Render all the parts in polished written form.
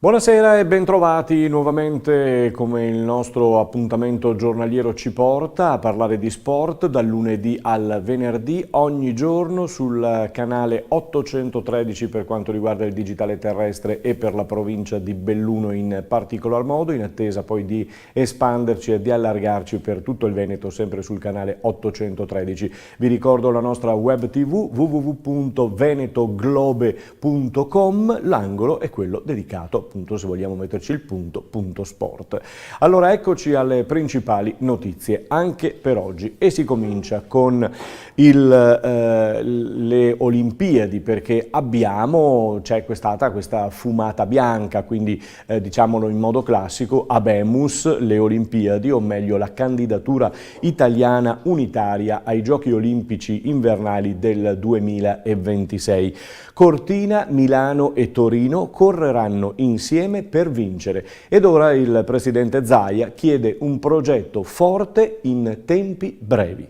Buonasera e bentrovati nuovamente, come il nostro appuntamento giornaliero ci porta, a parlare di sport dal lunedì al venerdì, ogni giorno sul canale 813 per quanto riguarda il digitale terrestre e per la provincia di Belluno in particolar modo, in attesa poi di espanderci e di allargarci per tutto il Veneto, sempre sul canale 813. Vi ricordo la nostra web tv www.venetoglobe.com, l'angolo è quello dedicato appunto, se vogliamo metterci il punto sport. Allora eccoci alle principali notizie anche per oggi e si comincia con le Olimpiadi, perché c'è stata questa fumata bianca, quindi diciamolo in modo classico, habemus le Olimpiadi, o meglio la candidatura italiana unitaria ai Giochi Olimpici invernali del 2026. Cortina, Milano e Torino correranno insieme per vincere ed ora il presidente Zaia chiede un progetto forte in tempi brevi.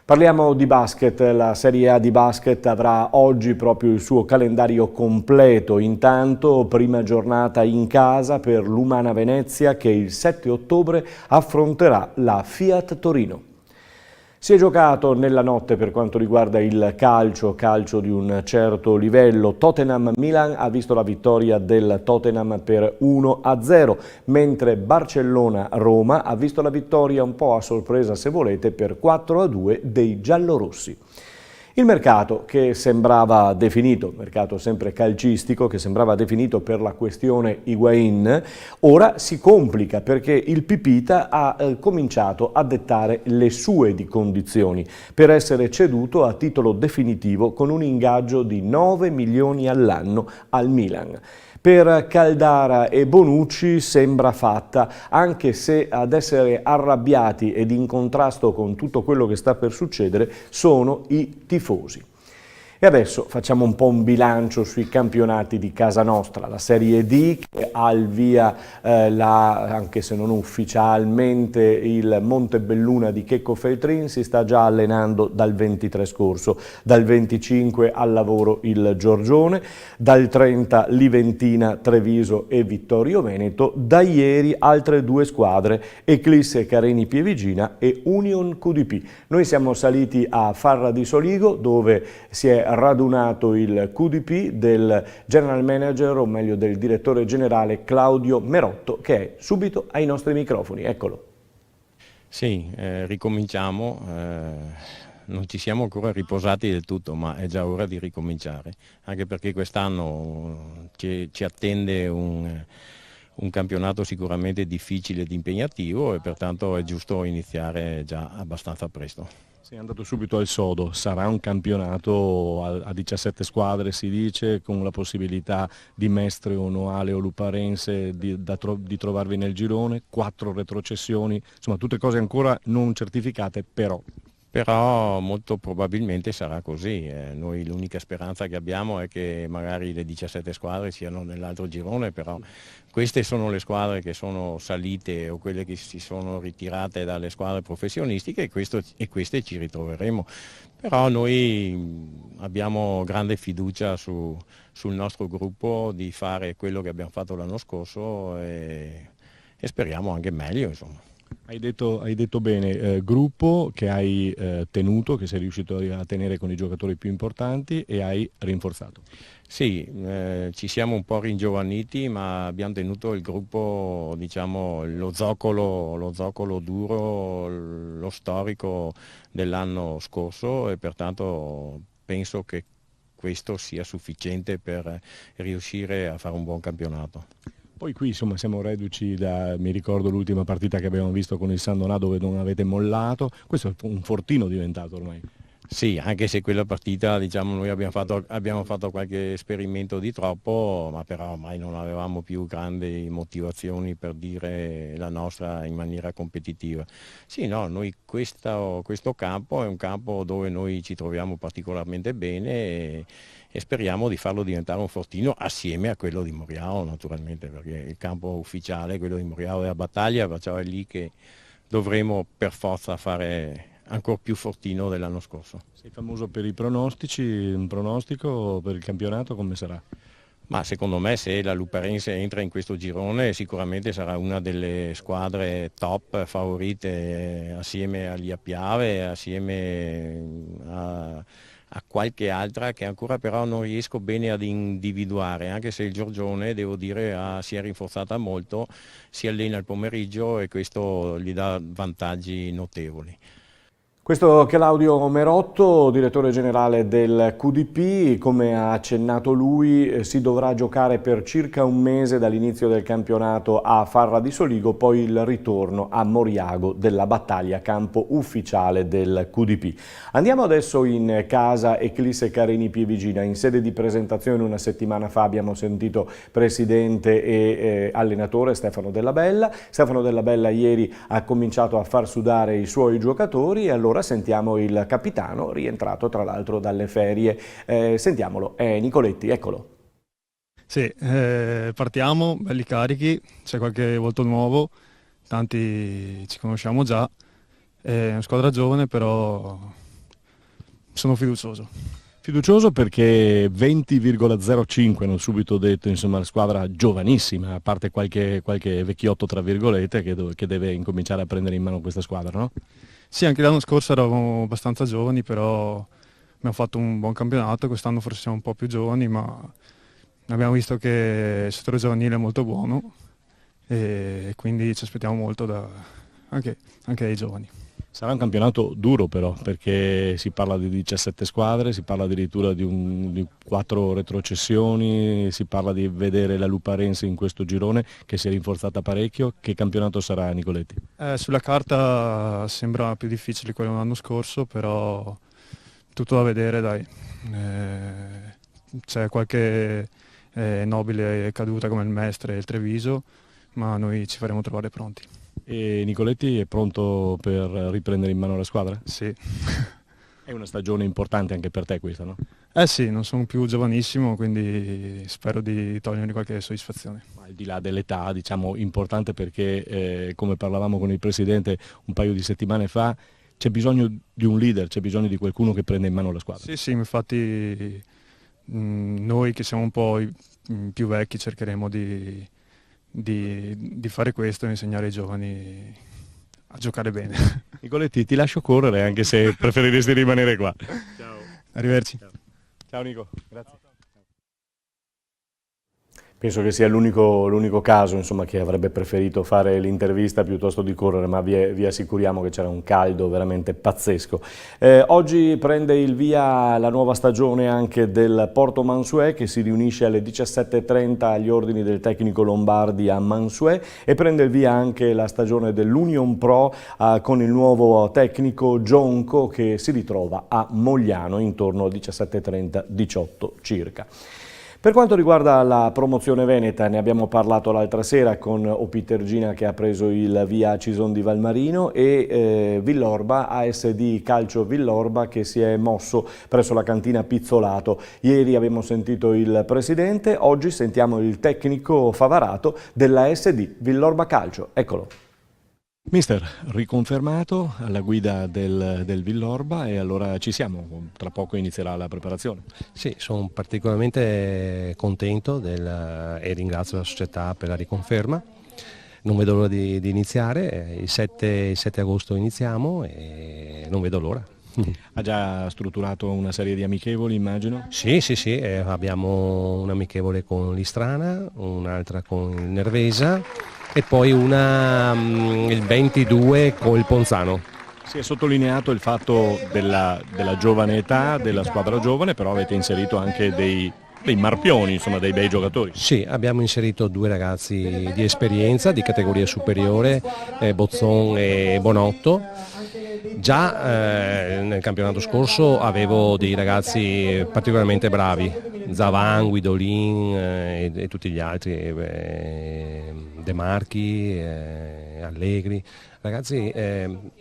Parliamo di basket, la Serie A di basket avrà oggi proprio il suo calendario completo, intanto prima giornata in casa per l'Umana Venezia che il 7 ottobre affronterà la Fiat Torino. Si è giocato nella notte per quanto riguarda il calcio di un certo livello. Tottenham-Milan ha visto la vittoria del Tottenham per 1-0, mentre Barcellona-Roma ha visto la vittoria un po' a sorpresa, se volete, per 4-2 dei giallorossi. Il mercato che sembrava definito, mercato sempre calcistico, che sembrava definito per la questione Higuaín, ora si complica perché il Pipita ha cominciato a dettare le sue di condizioni per essere ceduto a titolo definitivo con un ingaggio di 9 milioni all'anno al Milan. Per Caldara e Bonucci sembra fatta, anche se ad essere arrabbiati ed in contrasto con tutto quello che sta per succedere sono i tifosi. E adesso facciamo un po' un bilancio sui campionati di casa nostra. La Serie D che ha il via, anche se non ufficialmente, il Montebelluna di Checco Feltrin si sta già allenando dal 23 scorso, dal 25 al lavoro il Giorgione, dal 30 Liventina, Treviso e Vittorio Veneto, da ieri altre due squadre, Eclisse Careni Pievigina e Union QDP. Noi siamo saliti a Farra di Soligo dove si è radunato il QDP del general manager, o meglio del direttore generale Claudio Merotto, che è subito ai nostri microfoni. Eccolo. Sì, ricominciamo, non ci siamo ancora riposati del tutto, ma è già ora di ricominciare, anche perché quest'anno ci attende un campionato sicuramente difficile ed impegnativo e pertanto è giusto iniziare già abbastanza presto. Sei andato subito al sodo, sarà un campionato a 17 squadre si dice, con la possibilità di Mestre o Noale o Luparense di trovarvi nel girone, 4 retrocessioni, insomma tutte cose ancora non certificate Però molto probabilmente sarà così. Noi l'unica speranza che abbiamo è che magari le 17 squadre siano nell'altro girone, però queste sono le squadre che sono salite o quelle che si sono ritirate dalle squadre professionistiche e queste ci ritroveremo. Però noi abbiamo grande fiducia sul nostro gruppo di fare quello che abbiamo fatto l'anno scorso e speriamo anche meglio, insomma. Hai detto bene, gruppo che hai tenuto, che sei riuscito a tenere con i giocatori più importanti e hai rinforzato. Sì, ci siamo un po' ringiovaniti, ma abbiamo tenuto il gruppo, diciamo, lo zoccolo duro, lo storico dell'anno scorso e pertanto penso che questo sia sufficiente per riuscire a fare un buon campionato. Poi qui insomma siamo reduci mi ricordo l'ultima partita che abbiamo visto con il San Donà dove non avete mollato, questo è un fortino diventato ormai. Sì, anche se quella partita, diciamo, noi abbiamo fatto qualche esperimento di troppo, ma però ormai non avevamo più grandi motivazioni per dire la nostra in maniera competitiva. Sì, no, noi questo campo è un campo dove noi ci troviamo particolarmente bene e speriamo di farlo diventare un fortino assieme a quello di Moriao, naturalmente, perché il campo ufficiale, quello di Moriao, è a battaglia, perciò è lì che dovremo per forza fare ancora più fortino dell'anno scorso. Sei famoso per i pronostici, un pronostico per il campionato come sarà? Ma secondo me se la Luparense entra in questo girone sicuramente sarà una delle squadre top favorite assieme agli Appiave, assieme a qualche altra che ancora però non riesco bene ad individuare, anche se il Giorgione devo dire si è rinforzata molto, si allena il pomeriggio e questo gli dà vantaggi notevoli. Questo Claudio Merotto, direttore generale del QDP, come ha accennato lui, si dovrà giocare per circa un mese dall'inizio del campionato a Farra di Soligo, poi il ritorno a Moriago della battaglia campo ufficiale del QDP. Andiamo adesso in casa Eclisse Carini Pievigina. In sede di presentazione una settimana fa abbiamo sentito presidente e allenatore Stefano Della Bella. Stefano Della Bella ieri ha cominciato a far sudare i suoi giocatori e allora sentiamo il capitano, rientrato tra l'altro dalle ferie. Sentiamolo, è Nicoletti, eccolo. Sì, partiamo, belli carichi, c'è qualche volto nuovo, tanti ci conosciamo già, è una squadra giovane però sono fiducioso. Fiducioso perché 20,05 hanno subito detto, insomma, la squadra giovanissima, a parte qualche vecchiotto tra virgolette che deve incominciare a prendere in mano questa squadra, no? Sì, anche l'anno scorso eravamo abbastanza giovani, però abbiamo fatto un buon campionato, quest'anno forse siamo un po' più giovani, ma abbiamo visto che il settore giovanile è molto buono e quindi ci aspettiamo molto anche dai giovani. Sarà un campionato duro però, perché si parla di 17 squadre, si parla addirittura di 4 retrocessioni, si parla di vedere la Luparense in questo girone che si è rinforzata parecchio. Che campionato sarà, Nicoletti? Sulla carta sembra più difficile quello dell'anno scorso, però tutto da vedere, dai. C'è qualche nobile caduta come il Mestre e il Treviso, ma noi ci faremo trovare pronti. E Nicoletti è pronto per riprendere in mano la squadra? Sì. È una stagione importante anche per te questa, no? Sì, non sono più giovanissimo, quindi spero di togliermi qualche soddisfazione. Al di là dell'età, diciamo, importante perché, come parlavamo con il Presidente un paio di settimane fa, c'è bisogno di un leader, c'è bisogno di qualcuno che prenda in mano la squadra. Sì, infatti noi che siamo un po' più vecchi cercheremo di fare questo e insegnare ai giovani a giocare bene. Nicoletti, ti lascio correre anche se preferiresti rimanere qua. Ciao. Arrivederci. Ciao Nico, grazie. Penso che sia l'unico caso, insomma, che avrebbe preferito fare l'intervista piuttosto di correre, ma vi assicuriamo che c'era un caldo veramente pazzesco. Oggi prende il via la nuova stagione anche del Porto Mansuè, che si riunisce alle 17:30 agli ordini del tecnico Lombardi a Mansuè, e prende il via anche la stagione dell'Union Pro con il nuovo tecnico Gionco, che si ritrova a Mogliano intorno alle 17:30-18 circa. Per quanto riguarda la promozione veneta, ne abbiamo parlato l'altra sera con Opitergina che ha preso il via a Cison di Valmarino e Villorba, ASD Calcio Villorba, che si è mosso presso la cantina Pizzolato. Ieri abbiamo sentito il presidente, oggi sentiamo il tecnico Favarato dell'ASD Villorba Calcio. Eccolo. Mister, riconfermato alla guida del Villorba e allora ci siamo, tra poco inizierà la preparazione. Sì, sono particolarmente contento e ringrazio la società per la riconferma, non vedo l'ora di iniziare, il 7 agosto iniziamo e non vedo l'ora. Ha già strutturato una serie di amichevoli, immagino? Sì, abbiamo un amichevole con l'Istrana, un'altra con il Nervesa e poi una il 22 con il Ponzano. Si è sottolineato il fatto della giovane età, della squadra giovane, però avete inserito anche dei marpioni, insomma dei bei giocatori. Sì, abbiamo inserito 2 ragazzi di esperienza, di categoria superiore, Bozzon e Bonotto. Già nel campionato scorso avevo dei ragazzi particolarmente bravi, Zavan, Guidolin e tutti gli altri, De Marchi, Allegri, ragazzi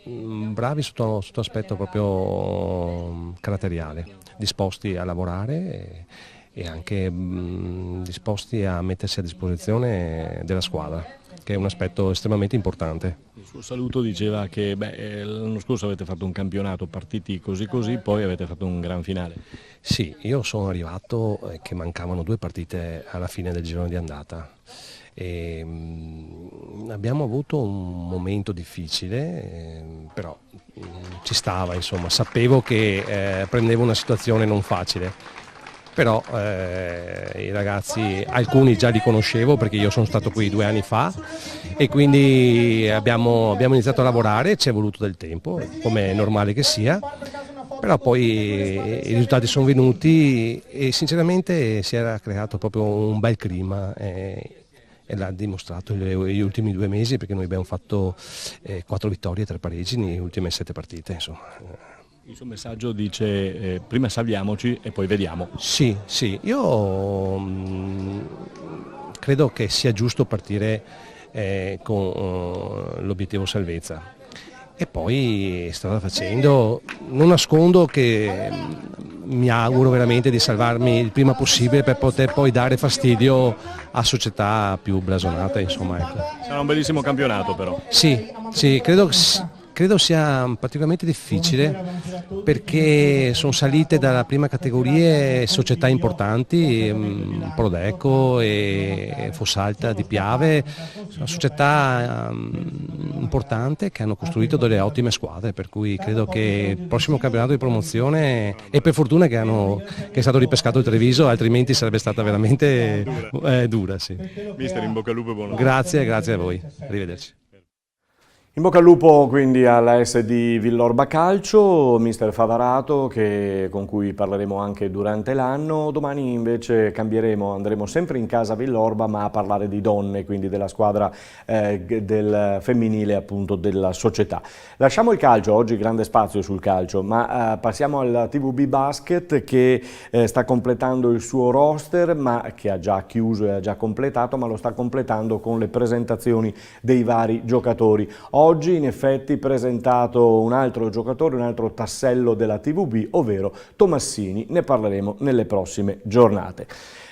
bravi sotto aspetto proprio caratteriale, disposti a lavorare e anche disposti a mettersi a disposizione della squadra. che è un aspetto estremamente importante. Il suo saluto diceva che l'anno scorso avete fatto un campionato, partiti così, poi avete fatto un gran finale. Sì, io sono arrivato che mancavano 2 partite alla fine del girone di andata. Abbiamo avuto un momento difficile, però ci stava, insomma, sapevo che prendevo una situazione non facile, però i ragazzi, alcuni già li conoscevo perché io sono stato qui 2 anni fa e quindi abbiamo iniziato a lavorare, ci è voluto del tempo, come è normale che sia. Però poi i risultati sono venuti e sinceramente si era creato proprio un bel clima e l'ha dimostrato gli ultimi 2 mesi, perché noi abbiamo fatto 4 vittorie e 3 pareggi nelle ultime 7 partite. Insomma. Il suo messaggio dice prima salviamoci e poi vediamo. Sì, io credo che sia giusto partire con l'obiettivo salvezza. E poi strada facendo, non nascondo che mi auguro veramente di salvarmi il prima possibile per poter poi dare fastidio a società più blasonate, insomma. Ecco. Sarà un bellissimo campionato però. Sì, credo sia particolarmente difficile perché sono salite dalla prima categoria società importanti, Prodeco e Fossalta di Piave, sono società importanti che hanno costruito delle ottime squadre, per cui credo che il prossimo campionato di promozione, e per fortuna che è stato ripescato il Treviso, altrimenti sarebbe stata veramente dura. Sì. Mister, in bocca al lupo e buona. Grazie a voi, arrivederci. In bocca al lupo quindi alla SD Villorba Calcio, mister Favarato, con cui parleremo anche durante l'anno. Domani invece cambieremo, andremo sempre in casa Villorba ma a parlare di donne, quindi della squadra del femminile appunto della società. Lasciamo il calcio, oggi grande spazio sul calcio, ma passiamo al TVB Basket che sta completando il suo roster, ma che ha già chiuso e ha già completato, ma lo sta completando con le presentazioni dei vari giocatori. Oggi in effetti presentato un altro giocatore, un altro tassello della TVB, ovvero Tomassini, ne parleremo nelle prossime giornate.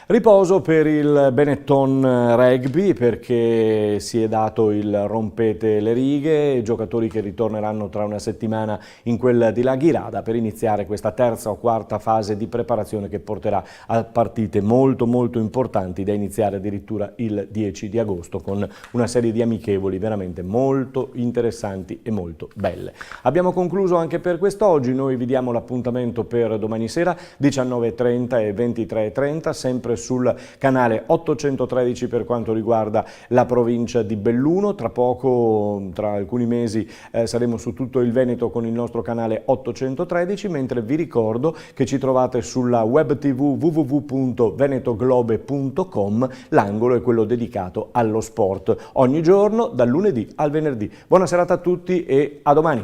Riposo per il Benetton Rugby perché si è dato il rompete le righe, giocatori che ritorneranno tra una settimana in quel di Laghirada per iniziare questa terza o quarta fase di preparazione che porterà a partite molto importanti da iniziare addirittura il 10 di agosto con una serie di amichevoli veramente molto interessanti e molto belle. Abbiamo concluso anche per quest'oggi, noi vi diamo l'appuntamento per domani sera 19:30 e 23:30 sempre sul canale 813 per quanto riguarda la provincia di Belluno. Tra poco, tra alcuni mesi, saremo su tutto il Veneto con il nostro canale 813, mentre vi ricordo che ci trovate sulla web tv www.venetoglobe.com, l'angolo è quello dedicato allo sport, ogni giorno dal lunedì al venerdì. Buona serata a tutti e a domani!